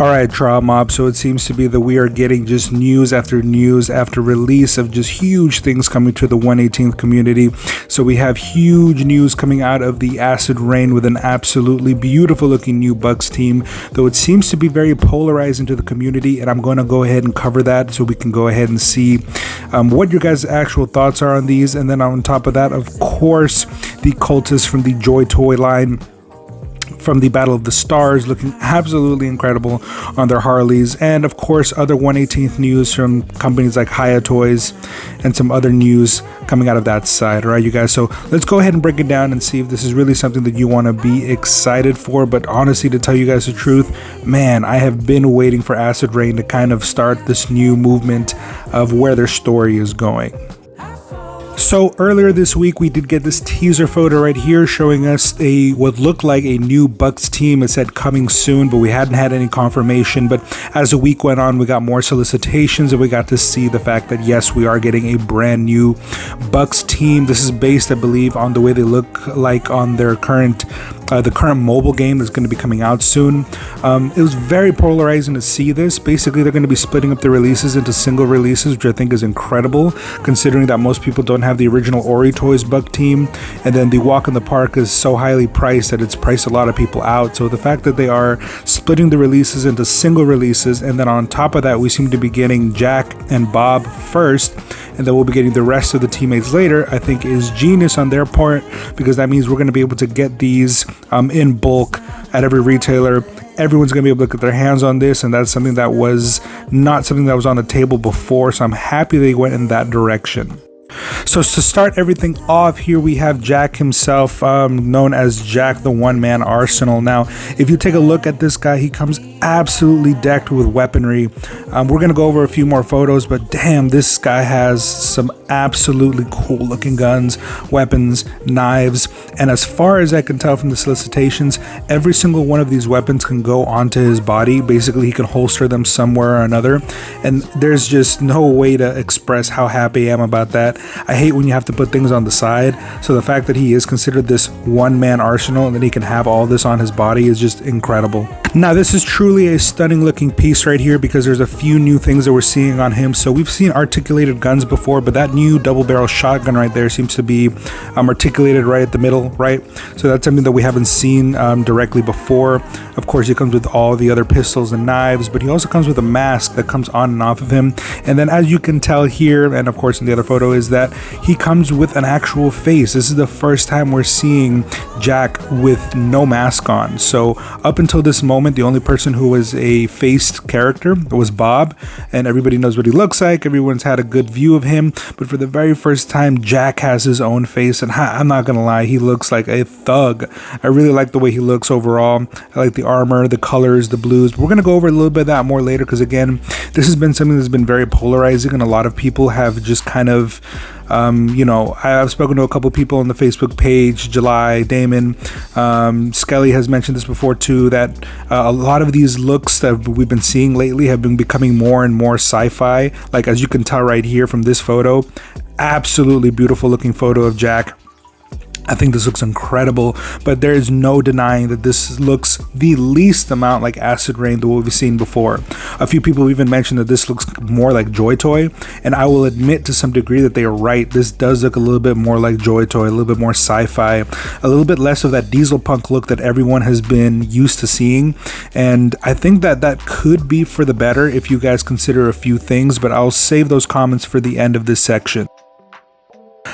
Alright, Trial Mob, so it seems to be that we are getting just news after release of just huge things coming to the 118th community. So we have huge news coming out of the Acid Rain with an absolutely beautiful looking new Bucks team, though it seems to be very polarizing to the community, and I'm going to go ahead and cover that so we can go ahead and see what your guys' actual thoughts are on these. And then on top of that, of course, the Cultists from the Joytoy line from the Battle of the Stars looking absolutely incredible on their Harleys, and of course other 118th news from companies like Hiya Toys and some other news coming out of that side. All right, you guys, so let's go ahead and break it down and see if this is really something that you want to be excited for. But honestly, to tell you guys the truth, man, I have been waiting for Acid Rain to kind of start this new movement of where their story is going. So earlier this week, we did get this teaser photo right here showing us what looked like a new Bucks team. It said coming soon, but we hadn't had any confirmation. But as the week went on, we got more solicitations and we got to see the fact that yes, we are getting a brand new Bucks team. This is based, I believe, on the way they look like on their current the current mobile game that's going to be coming out soon. It was very polarizing to see this. Basically, they're going to be splitting up the releases into single releases, which I think is incredible, considering that most people don't have the original Ori Toys Buck team, and then the Walk in the Park is so highly priced that it's priced a lot of people out. So the fact that they are splitting the releases into single releases, and then on top of that, we seem to be getting Jack and Bob first, and then we'll be getting the rest of the teammates later, I think is genius on their part, because that means we're going to be able to get these in bulk at every retailer. Everyone's going to be able to get their hands on this, and that's something that was not something that was on the table before, so I'm happy they went in that direction. So to start everything off, here we have Jack himself, known as Jack the One Man Arsenal. Now, if you take a look at this guy, he comes absolutely decked with weaponry. We're going to go over a few more photos, but damn, this guy has some absolutely cool looking guns, weapons, knives, and as far as I can tell from the solicitations, every single one of these weapons can go onto his body. Basically, he can holster them somewhere or another, and there's just no way to express how happy I am about that. I hate when you have to put things on the side, so the fact that he is considered this one-man arsenal and that he can have all this on his body is just incredible. Now, this is truly a stunning looking piece right here, because there's a few new things that we're seeing on him. So we've seen articulated guns before, but that new double barrel shotgun right there seems to be articulated right at the middle, right? So that's something that we haven't seen directly before. Of course, he comes with all the other pistols and knives, but he also comes with a mask that comes on and off of him. And then as you can tell here, and of course in the other photo, is that he comes with an actual face. This is the first time we're seeing Jack with no mask on. So up until this moment, the only person who was a faced character was Bob, and everybody knows what he looks like. Everyone's had a good view of him, but for the very first time, Jack has his own face, and I'm not gonna lie, he looks like a thug. I really like the way he looks overall. I like the armor, the colors, the blues. We're gonna go over a little bit of that more later, because again, this has been something that's been very polarizing, and a lot of people have just kind of I've spoken to a couple people on the Facebook page, July, Damon, Skelly has mentioned this before too, that a lot of these looks that we've been seeing lately have been becoming more and more sci-fi. Like, as you can tell right here from this photo, absolutely beautiful looking photo of Jack. I think this looks incredible, but there is no denying that this looks the least amount like Acid Rain than what we've seen before. A few people even mentioned that this looks more like Joytoy, and I will admit to some degree that they are right. This does look a little bit more like Joytoy, a little bit more sci-fi, a little bit less of that diesel punk look that everyone has been used to seeing, and I think that that could be for the better if you guys consider a few things, but I'll save those comments for the end of this section.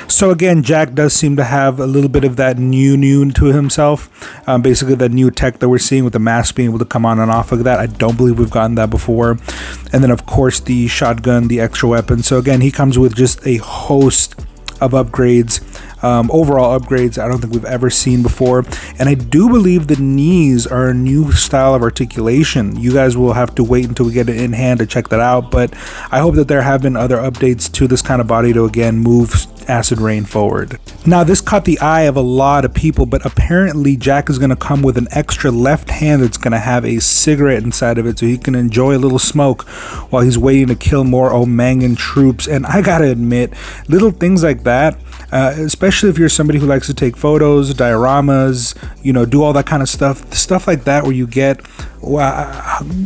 So again, Jack does seem to have a little bit of that new to himself. Basically, that new tech that we're seeing with the mask being able to come on and off of that. I don't believe we've gotten that before. And then, of course, the shotgun, the extra weapon. So again, he comes with just a host of upgrades, overall upgrades I don't think we've ever seen before. And I do believe the knees are a new style of articulation. You guys will have to wait until we get it in hand to check that out, but I hope that there have been other updates to this kind of body to again move Acid Rain forward. Now, this caught the eye of a lot of people, but apparently Jack is going to come with an extra left hand that's going to have a cigarette inside of it, so he can enjoy a little smoke while he's waiting to kill more Omangan troops. And I gotta admit, little things like that especially if you're somebody who likes to take photos, dioramas, do all that kind of stuff like that, where you get,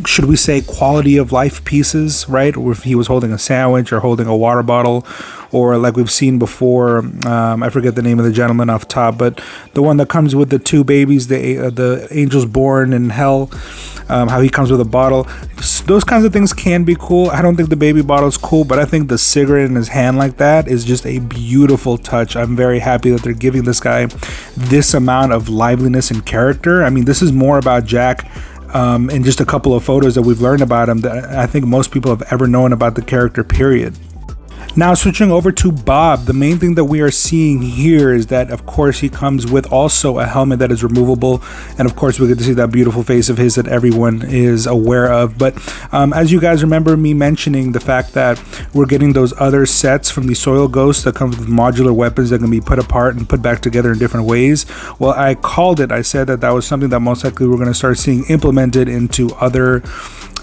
should we say, quality of life pieces, right? Or if he was holding a sandwich or holding a water bottle, or like we've seen before, I forget the name of the gentleman off top, but the one that comes with the two babies, the angels born in hell, how he comes with a bottle. Those kinds of things can be cool. I don't think the baby bottle is cool, but I think the cigarette in his hand like that is just a beautiful touch. I'm very happy that they're giving this guy this amount of liveliness and character. I mean, this is more about Jack in just a couple of photos that we've learned about him that I think most people have ever known about the character, period. Now, switching over to Bob, the main thing that we are seeing here is that, of course, he comes with also a helmet that is removable. And of course, we get to see that beautiful face of his that everyone is aware of. But as you guys remember me mentioning the fact that we're getting those other sets from the Soil Ghosts that come with modular weapons that can be put apart and put back together in different ways. Well, I called it. I said that that was something that most likely we're going to start seeing implemented into other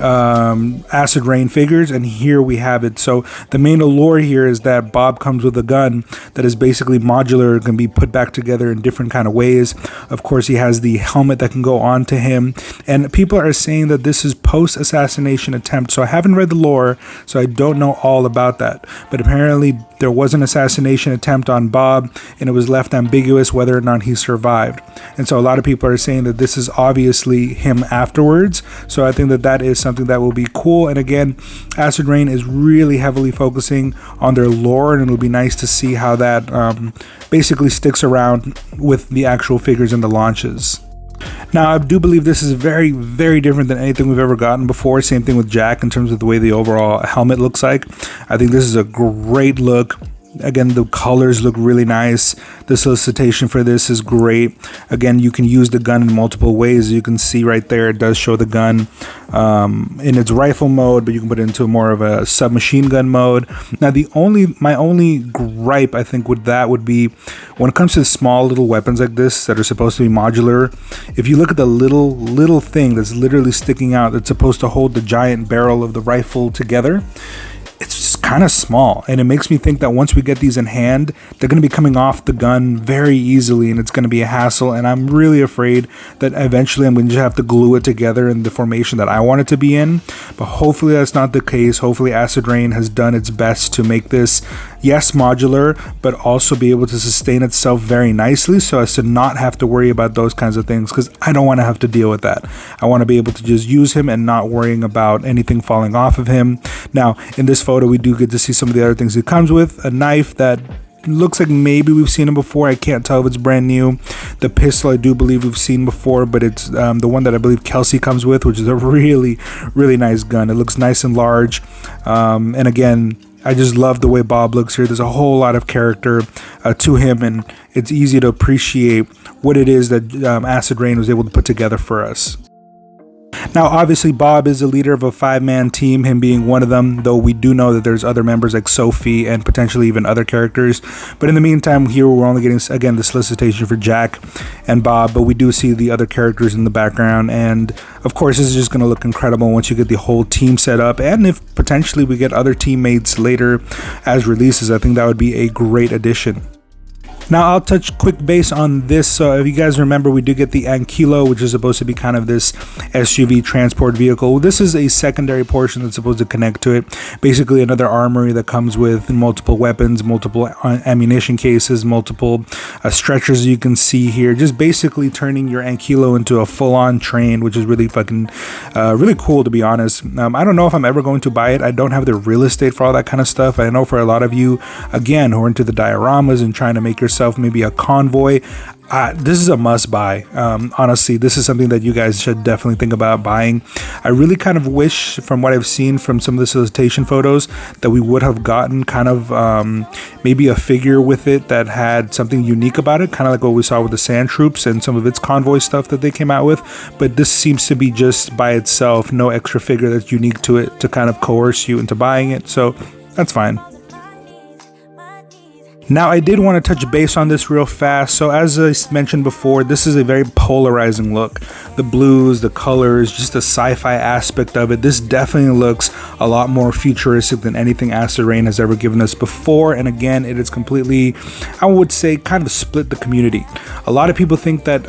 Acid Rain figures, and here we have it. So the main allure here is that Bob comes with a gun that is basically modular, can be put back together in different kind of ways. Of course, he has the helmet that can go on to him, and people are saying that this is post-assassination attempt. So I haven't read the lore, so I don't know all about that, but apparently there was an assassination attempt on Bob, and it was left ambiguous whether or not he survived. And so a lot of people are saying that this is obviously him afterwards. So I think that that is something that will be cool. And again, Acid Rain is really heavily focusing on their lore, and it'll be nice to see how that basically sticks around with the actual figures in the launches. Now, I do believe this is very, very different than anything we've ever gotten before. Same thing with Jack in terms of the way the overall helmet looks like. I think this is a great look. Again, the colors look really nice. The solicitation for this is great. Again, you can use the gun in multiple ways. You can see right there, it does show the gun in its rifle mode, but you can put it into more of a submachine gun mode. Now, my only gripe, I think, with that would be when it comes to small little weapons like this that are supposed to be modular. If you look at the little thing that's literally sticking out, that's supposed to hold the giant barrel of the rifle together, it's just kind of small, and it makes me think that once we get these in hand, they're going to be coming off the gun very easily, and it's going to be a hassle. And I'm really afraid that eventually I'm going to just have to glue it together in the formation that I want it to be in. But hopefully that's not the case. Hopefully Acid Rain has done its best to make this, yes, modular, but also be able to sustain itself very nicely, so as to not have to worry about those kinds of things, because I don't want to have to deal with that. I want to be able to just use him and not worrying about anything falling off of him. Now, in this photo, we do get to see some of the other things he comes with. A knife that looks like maybe we've seen him before. I can't tell if it's brand new. The pistol I do believe we've seen before, but it's the one that I believe Kelsey comes with, which is a really, really nice gun. It looks nice and large. And again, I just love the way Bob looks here. There's a whole lot of character to him, and it's easy to appreciate what it is that Acid Rain was able to put together for us. Now, obviously, Bob is the leader of a 5-man team, him being one of them, though we do know that there's other members like Sophie and potentially even other characters. But in the meantime, here we're only getting, again, the solicitation for Jack and Bob, but we do see the other characters in the background. And of course, this is just going to look incredible once you get the whole team set up. And if potentially we get other teammates later as releases, I think that would be a great addition. Now, I'll touch quick base on this. So if you guys remember, we do get the Ankilo, which is supposed to be kind of this SUV transport vehicle. This is a secondary portion that's supposed to connect to it. Basically, another armory that comes with multiple weapons, multiple ammunition cases, multiple stretchers you can see here. Just basically turning your Ankilo into a full-on train, which is really fucking, really cool, to be honest. I don't know if I'm ever going to buy it. I don't have the real estate for all that kind of stuff. I know for a lot of you, again, who are into the dioramas and trying to make yourself maybe a convoy, this is a must buy. Honestly, this is something that you guys should definitely think about buying. I really kind of wish, from what I've seen from some of the solicitation photos, that we would have gotten kind of maybe a figure with it that had something unique about it, kind of like what we saw with the Sand Troops and some of its convoy stuff that they came out with. But this seems to be just by itself, no extra figure that's unique to it to kind of coerce you into buying it. So that's fine. Now, I did want to touch base on this real fast. So as I mentioned before, this is a very polarizing look. The blues, the colors, just the sci-fi aspect of it. This definitely looks a lot more futuristic than anything Acid Rain has ever given us before. And again, it is completely, I would say, kind of split the community. A lot of people think that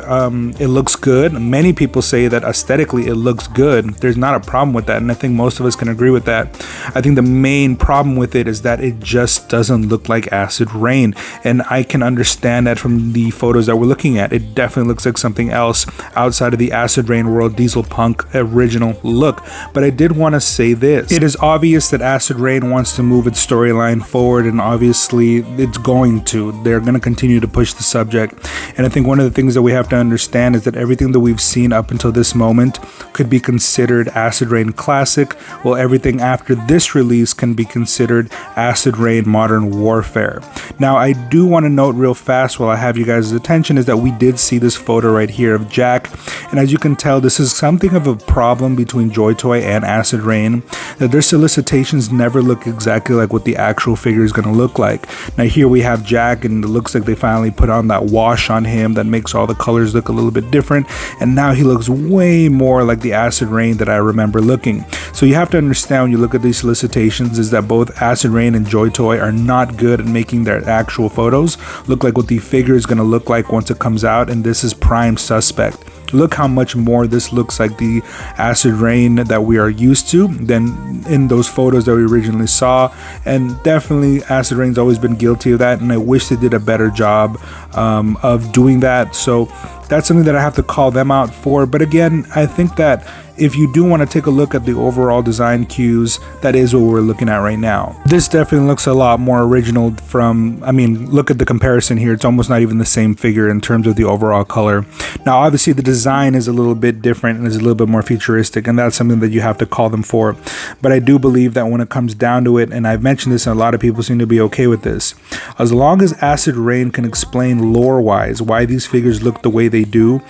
it looks good. Many people say that aesthetically it looks good. There's not a problem with that. And I think most of us can agree with that. I think the main problem with it is that it just doesn't look like Acid Rain. And I can understand that from the photos that we're looking at. It definitely looks like something else outside of the Acid Rain World Diesel Punk original look. But I did want to say this. It is obvious that Acid Rain wants to move its storyline forward, and obviously it's going to. They're going to continue to push the subject. And I think one of the things that we have to understand is that everything that we've seen up until this moment could be considered Acid Rain Classic, while everything after this release can be considered Acid Rain Modern Warfare. Now, I do want to note real fast while I have you guys' attention is that we did see this photo right here of Jack. And as you can tell, this is something of a problem between Joytoy and Acid Rain, that their solicitations never look exactly like what the actual figure is going to look like. Now, here we have Jack, and it looks like they finally put on that wash on him that makes all the colors look a little bit different. And now he looks way more like the Acid Rain that I remember looking. So you have to understand when you look at these solicitations is that both Acid Rain and Joytoy are not good at making their actual photos look like what the figure is going to look like once it comes out, and this is prime suspect. Look how much more this looks like the Acid Rain that we are used to than in those photos that we originally saw. And definitely Acid Rain's always been guilty of that, and I wish they did a better job of doing that. So that's something that I have to call them out for. But again, I think that if you do want to take a look at the overall design cues, that is what we're looking at right now. This definitely looks a lot more original from, I mean, look at the comparison here. It's almost not even the same figure in terms of the overall color. Now, obviously the design is a little bit different and is a little bit more futuristic, and that's something that you have to call them for. But I do believe that when it comes down to it, and I've mentioned this and a lot of people seem to be okay with this, as long as Acid Rain can explain lore-wise why these figures look the way they do,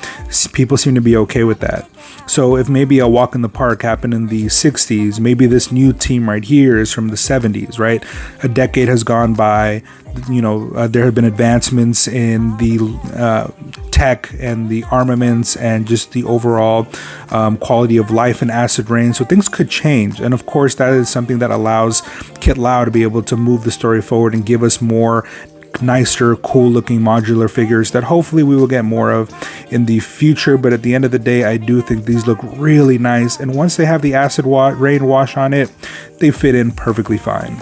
people seem to be okay with that. So if maybe a walk in the park happened in the 60s, maybe this new team right here is from the 70s, right? A decade has gone by, you know, there have been advancements in the tech and the armaments and just the overall quality of life in Acid Rain. So things could change. And of course, that is something that allows Kit Lau to be able to move the story forward and give us more nicer, cool looking modular figures that hopefully we will get more of in the future. But at the end of the day, I do think these look really nice, and once they have the Acid Rain wash on it, they fit in perfectly fine.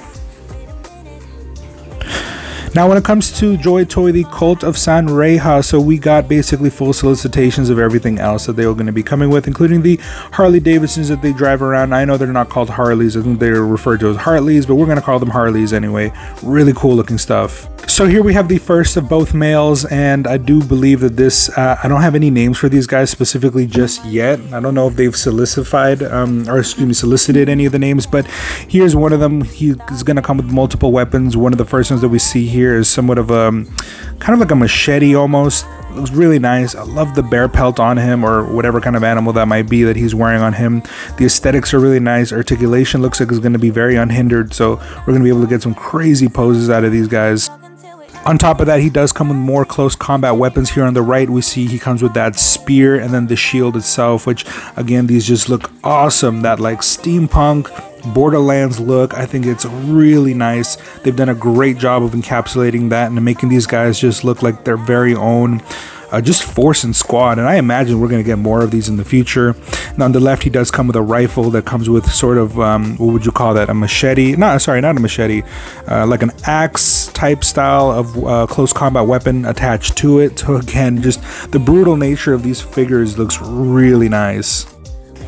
Now, when it comes to Joytoy, the Cult of San Reja, so we got basically full solicitations of everything else that they were going to be coming with, including the Harley Davidsons that they drive around. I know they're not called Harleys, I think they're referred to as Hartleys, but we're going to call them Harleys anyway. Really cool looking stuff. So here we have the first of both males, and I do believe that this, I don't have any names for these guys specifically just yet. I don't know if they've solicited any of the names, but here's one of them. He's going to come with multiple weapons. One of the first ones that we see here is somewhat of a, kind of like a machete almost. Looks really nice. I love the bear pelt on him, or whatever kind of animal that might be that he's wearing on him. The aesthetics are really nice. Articulation looks like it's going to be very unhindered, so we're going to be able to get some crazy poses out of these guys. On top of that, he does come with more close combat weapons. Here on the right, we see he comes with that spear and then the shield itself, which again, these just look awesome. That like steampunk Borderlands look, I think it's really nice. They've done a great job of encapsulating that and making these guys just look like their very own just force and squad, and I imagine we're going to get more of these in the future. And on the left, he does come with a rifle that comes with sort of what would you call that, a machete? No, sorry, not a machete, like an axe type style of close combat weapon attached to it. So again, just the brutal nature of these figures looks really nice.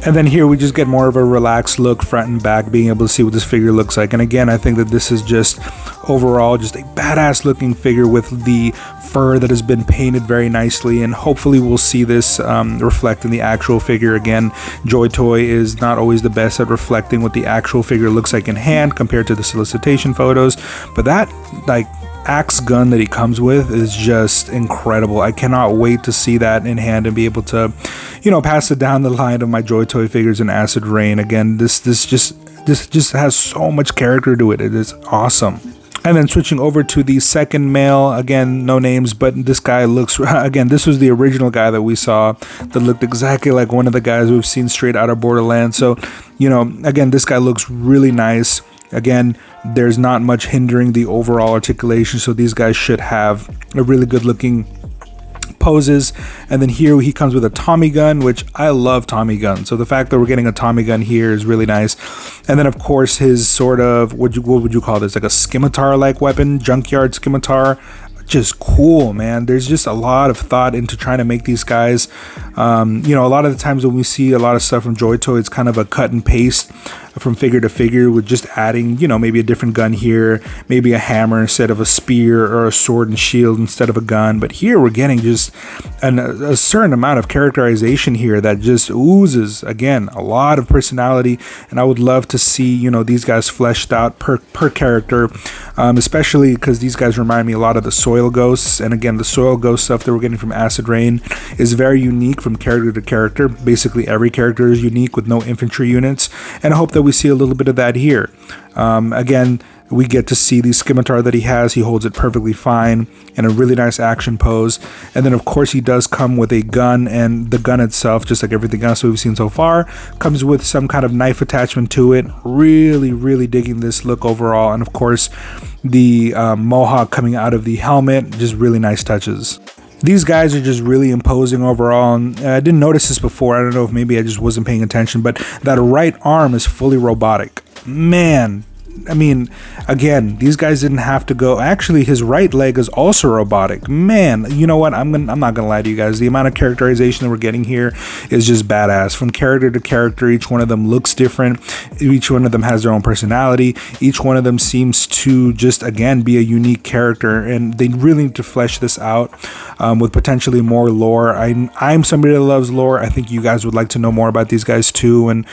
And then here we just get more of a relaxed look front and back, being able to see what this figure looks like. And again, I think that this is just overall just a badass looking figure with the fur that has been painted very nicely, and hopefully we'll see this reflect in the actual figure. Again, Joytoy is not always the best at reflecting what the actual figure looks like in hand compared to the solicitation photos, but that like axe gun that he comes with is just incredible. I cannot wait to see that in hand and be able to, you know, pass it down the line of my Joytoy figures in Acid Rain. Again, this just has so much character to it. It is awesome. And then switching over to the second male, again, no names, but this guy looks, again, this was the original guy that we saw that looked exactly like one of the guys we've seen straight out of Borderlands. So, you know, again, this guy looks really nice. Again, there's not much hindering the overall articulation, so these guys should have a really good looking poses. And then here he comes with a Tommy gun, which I love Tommy gun, so the fact that we're getting a Tommy gun here is really nice. And then of course his sort of, what would you call this, like a scimitar like weapon, junkyard scimitar. Just cool, man. There's just a lot of thought into trying to make these guys, you know, a lot of the times when we see a lot of stuff from Joytoy, it's kind of a cut and paste from figure to figure with just adding, you know, maybe a different gun here, maybe a hammer instead of a spear, or a sword and shield instead of a gun. But here we're getting just a certain amount of characterization here that just oozes, again, a lot of personality. And I would love to see, you know, these guys fleshed out per character, especially because these guys remind me a lot of the Soil Ghosts. And again, the Soil Ghost stuff that we're getting from Acid Rain is very unique from character to character. Basically every character is unique with no infantry units, and I hope that we see a little bit of that here. Again, we get to see the scimitar that he has. He holds it perfectly fine in a really nice action pose. And then of course he does come with a gun, and the gun itself, just like everything else we've seen so far, comes with some kind of knife attachment to it. Really digging this look overall. And of course the mohawk coming out of the helmet, just really nice touches. These guys are just really imposing overall, and I didn't notice this before. I don't know if maybe I just wasn't paying attention, but that right arm is fully robotic. Man, I mean, again, these guys didn't have to go. Actually, his right leg is also robotic. Man, you know what? I'm not gonna lie to you guys. The amount of characterization that we're getting here is just badass. From character to character, each one of them looks different. Each one of them has their own personality. Each one of them seems to just, again, be a unique character, and they really need to flesh this out with potentially more lore. I'm somebody that loves lore. I think you guys would like to know more about these guys too, and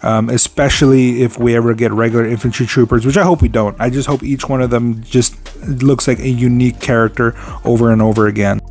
especially if we ever get regular infantry troopers, which I hope we don't. I just hope each one of them just looks like a unique character over and over again.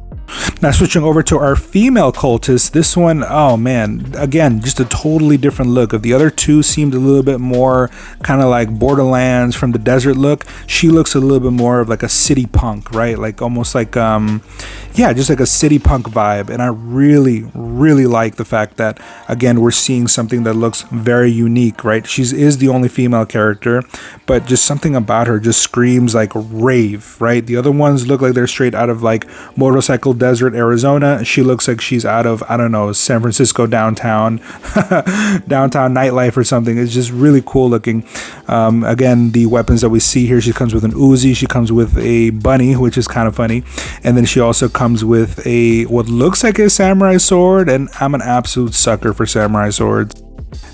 Now switching over to our female cultist, this one, oh man, again, just a totally different look. If the other two seemed a little bit more kind of like Borderlands from the desert look, she looks a little bit more of like a city punk, right? Like almost like, yeah, just like a city punk vibe. And I really like the fact that, again, we're seeing something that looks very unique, right? She is the only female character, but just something about her just screams like rave, right? The other ones look like they're straight out of like Motorcycle Desert, Arizona. She looks like she's out of, I don't know, San Francisco downtown nightlife or something. It's just really cool looking. Again, the weapons that we see here, she comes with an Uzi, she comes with a bunny, which is kind of funny, and then she also comes with a what looks like a samurai sword, and I'm an absolute sucker for samurai swords.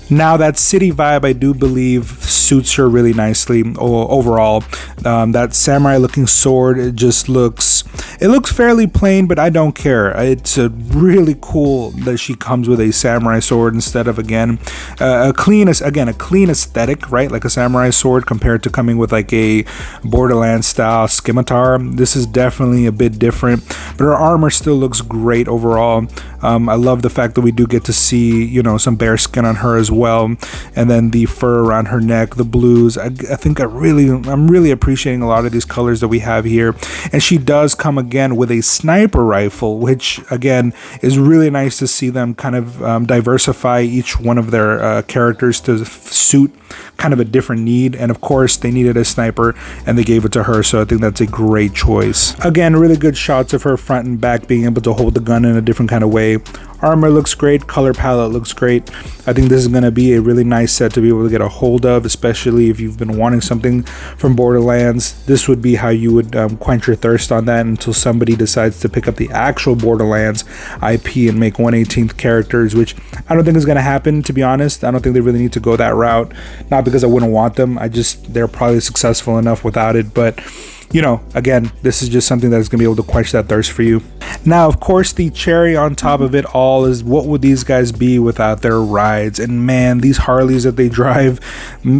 Now that city vibe, I do believe, suits her really nicely overall. That samurai looking sword, it looks fairly plain, but I don't care. It's really cool that she comes with a samurai sword instead of, again, a clean aesthetic, right? Like a samurai sword compared to coming with like a Borderlands style scimitar. This is definitely a bit different, but her armor still looks great overall. I love the fact that we do get to see, you know, some bear skin on her as well, and then the fur around her neck, the blues. I think I'm really appreciating a lot of these colors that we have here. And she does come again with a sniper rifle, which again is really nice to see them kind of diversify each one of their characters to suit kind of a different need. And of course they needed a sniper and they gave it to her, so I think that's a great choice. Again, really good shots of her front and back being able to hold the gun in a different kind of way. Armor looks great, color palette looks great. I think this is going to be a really nice set to be able to get a hold of, especially if you've been wanting something from Borderlands. This would be how you would quench your thirst on that until somebody decides to pick up the actual Borderlands IP and make 1/18 characters, which I don't think is going to happen, to be honest. I don't think they really need to go that route. Not because I wouldn't want them, they're probably successful enough without it, but you know, again, this is just something that's going to be able to quench that thirst for you. Now, of course, the cherry on top of it all is what would these guys be without their rides? And man, these Harleys that they drive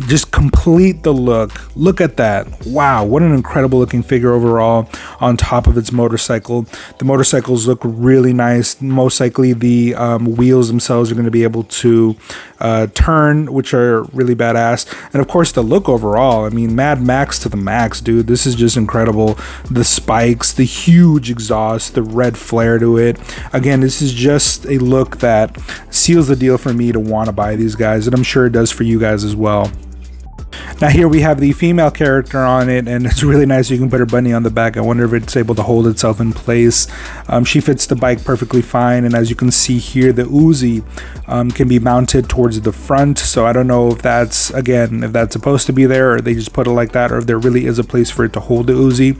just complete the look. Look at that. Wow, what an incredible looking figure overall on top of its motorcycle. The motorcycles look really nice. Most likely the wheels themselves are going to be able to turn, which are really badass. And of course, the look overall, I mean, Mad Max to the max, dude. This is just incredible. The spikes, the huge exhaust, the red flare to it. Again, this is just a look that seals the deal for me to want to buy these guys, and I'm sure it does for you guys as well. Now here we have the female character on it, and it's really nice. You can put her bunny on the back. I wonder if it's able to hold itself in place. She fits the bike perfectly fine, and as you can see here, the Uzi can be mounted towards the front. So I don't know if that's, again, if that's supposed to be there, or they just put it like that, or if there really is a place for it to hold the Uzi.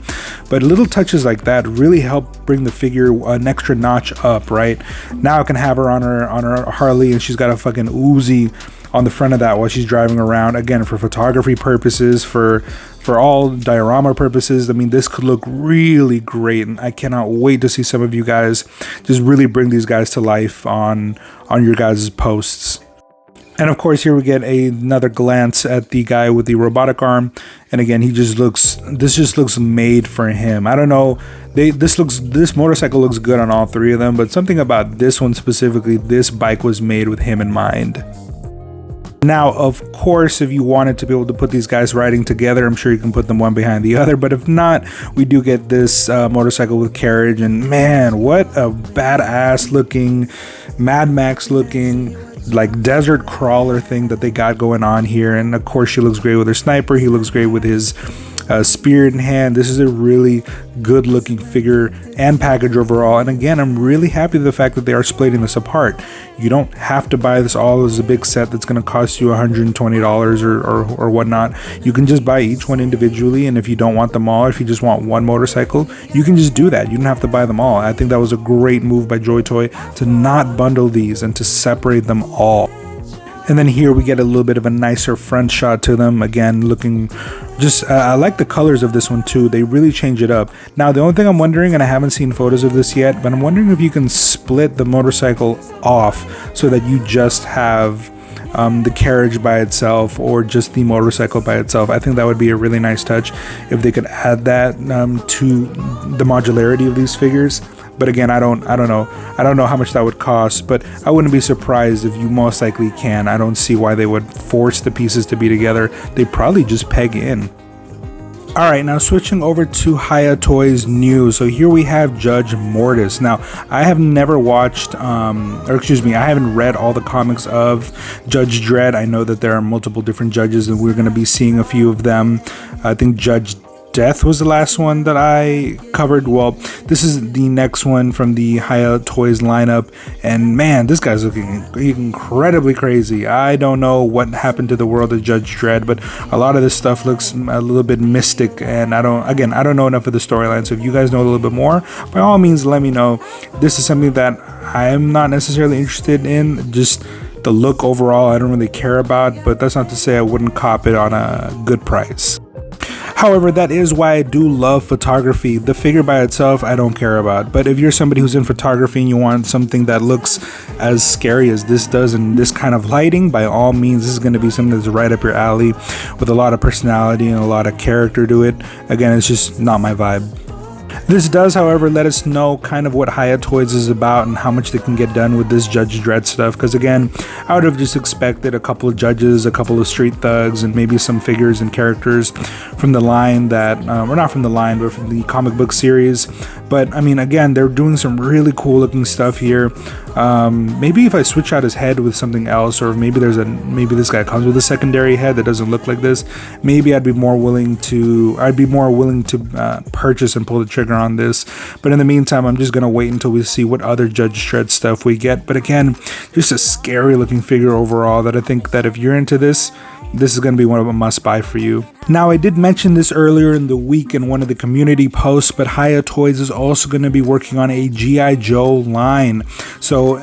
But little touches like that really help bring the figure an extra notch up, right? Now I can have her on her Harley, and she's got a fucking Uzi on the front of that while she's driving around, again, for photography purposes, for all diorama purposes. I mean, this could look really great, and I cannot wait to see some of you guys just really bring these guys to life on your guys' posts. And of course, here we get another glance at the guy with the robotic arm, and again, this just looks made for him. I don't know, this motorcycle looks good on all three of them, but something about this one specifically, this bike was made with him in mind. Now, of course, if you wanted to be able to put these guys riding together, I'm sure you can put them one behind the other. But if not, we do get this motorcycle with carriage. And man, what a badass looking, Mad Max looking, like desert crawler thing that they got going on here. And of course, she looks great with her sniper. He looks great with his spear in hand. This is a really good looking figure and package overall, and again, I'm really happy with the fact that they are splitting this apart. You don't have to buy this all as a big set that's going to cost you $120 or whatnot. You can just buy each one individually, and if you don't want them all, if you just want one motorcycle, you can just do that. You don't have to buy them all. I think that was a great move by Joytoy to not bundle these and to separate them all. And then here we get a little bit of a nicer front shot to them. Again, looking just, I like the colors of this one too. They really change it up. Now, the only thing I'm wondering, and I haven't seen photos of this yet, but I'm wondering if you can split the motorcycle off so that you just have the carriage by itself or just the motorcycle by itself. I think that would be a really nice touch if they could add that to the modularity of these figures. But again, I don't know how much that would cost, but I wouldn't be surprised if you most likely can. I don't see why they would force the pieces to be together. They probably just peg in. Alright, now switching over to Hiya Toys news. So here we have Judge Mortis. Now, I have never watched, I haven't read all the comics of Judge Dredd. I know that there are multiple different judges, and we're going to be seeing a few of them. I think Judge Death was the last one that I covered. Well, this is the next one from the Hiya Toys lineup, and man, this guy's looking incredibly crazy. I don't know what happened to the world of Judge Dredd, but a lot of this stuff looks a little bit mystic, and I don't know enough of the storyline. So if you guys know a little bit more, by all means, let me know. This is something that I am not necessarily interested in. Just the look overall, I don't really care about, but that's not to say I wouldn't cop it on a good price. However, that is why I do love photography. The figure by itself, I don't care about. But if you're somebody who's in photography and you want something that looks as scary as this does in this kind of lighting, by all means, this is going to be something that's right up your alley with a lot of personality and a lot of character to it. Again, it's just not my vibe. This does, however, let us know kind of what Hiya Toys is about and how much they can get done with this Judge Dredd stuff. Because again, I would have just expected a couple of judges, a couple of street thugs, and maybe some figures and characters from the line that, or not from the line, but from the comic book series. But I mean, again, they're doing some really cool looking stuff here. Maybe if I switch out his head with something else, or maybe this guy comes with a secondary head that doesn't look like this, maybe I'd be more willing to purchase and pull the trigger on this. But in the meantime, I'm just gonna wait until we see what other Judge Dredd stuff we get. But again, just a scary looking figure overall that I think that if you're into this is going to be one of a must buy for you. Now, I did mention this earlier in the week in one of the community posts, but Hiya Toys is also going to be working on a G.I. Joe line. So So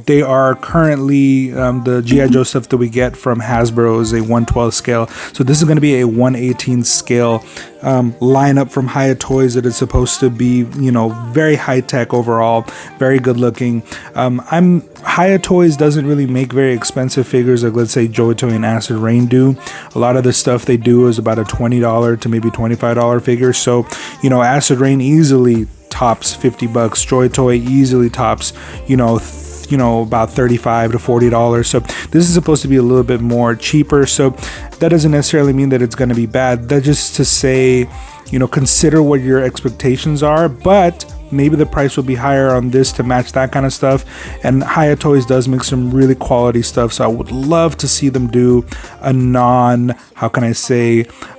they are currently the G.I. Joe stuff that we get from Hasbro is a 1/12 scale. So this is going to be a 1/18 scale lineup from Hiya Toys that is supposed to be, you know, very high tech overall, very good looking. Hiya Toys doesn't really make very expensive figures like, let's say, Joytoy and Acid Rain do. A lot of the stuff they do is about a $20 to maybe $25 figure. So, you know, Acid Rain easily tops $50. Joytoy easily tops, you know, about $35 to $40. So this is supposed to be a little bit more cheaper. So that doesn't necessarily mean that it's going to be bad. That's just to say, you know, consider what your expectations are, but maybe the price will be higher on this to match that kind of stuff. And Hiya Toys does make some really quality stuff, so I would love to see them do a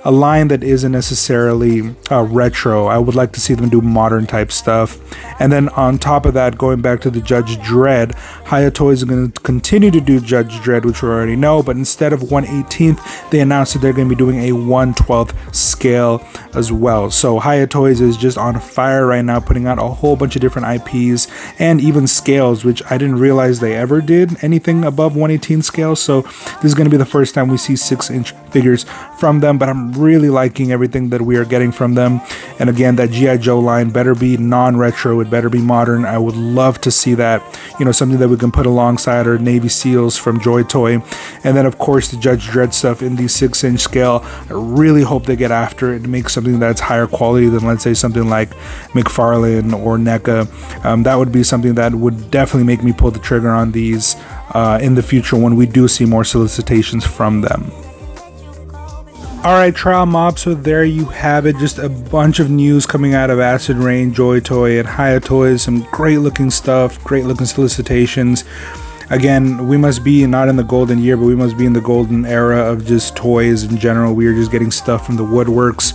a line that isn't necessarily retro. I would like to see them do modern type stuff. And then on top of that, going back to the Judge Dredd, Hiya Toys are going to continue to do Judge Dredd, which we already know, but instead of 1/18th, they announced that they're going to be doing a 1/12 scale as well. So Hiya Toys is just on fire right now, putting out a whole bunch of different IPs and even scales, which I didn't realize they ever did anything above 1/18 scale. So this is going to be the first time we see 6-inch figures from them, but I'm really liking everything that we are getting from them. And again, that G.I. Joe line better be non-retro, it better be modern. I would love to see that, you know, something that we can put alongside our Navy SEALs from Joytoy. And then of course the Judge Dredd stuff in the 6-inch scale. I really hope they get after it and make something that's higher quality than, let's say, something like McFarlane or NECA. That would be something that would definitely make me pull the trigger on these in the future when we do see more solicitations from them. Alright, Trial Mob, so there you have it. Just a bunch of news coming out of Acid Rain, Joytoy, and Hiya Toys. Some great looking stuff, great looking solicitations. Again, we must be not in the golden year, but we must be in the golden era of just toys in general. We are just getting stuff from the woodworks,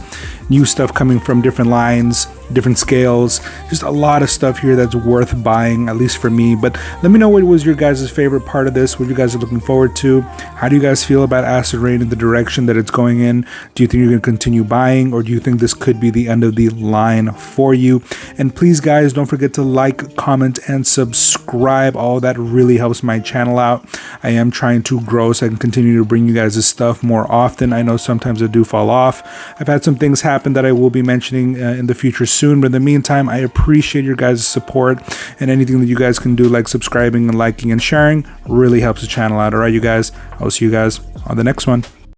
new stuff coming from different lines, different scales, just a lot of stuff here that's worth buying, at least for me. But let me know what was your guys' favorite part of this, what you guys are looking forward to. How do you guys feel about Acid Rain and the direction that it's going in? Do you think you're going to continue buying, or do you think this could be the end of the line for you? And please guys, don't forget to like, comment, and subscribe. All that really helps my channel out. I am trying to grow so I can continue to bring you guys this stuff more often. I know sometimes I do fall off. I've had some things happen that I will be mentioning in the future soon, but in the meantime, I appreciate your guys' support, and anything that you guys can do, like subscribing and liking and sharing, really helps the channel out. All right, you guys, I'll see you guys on the next one.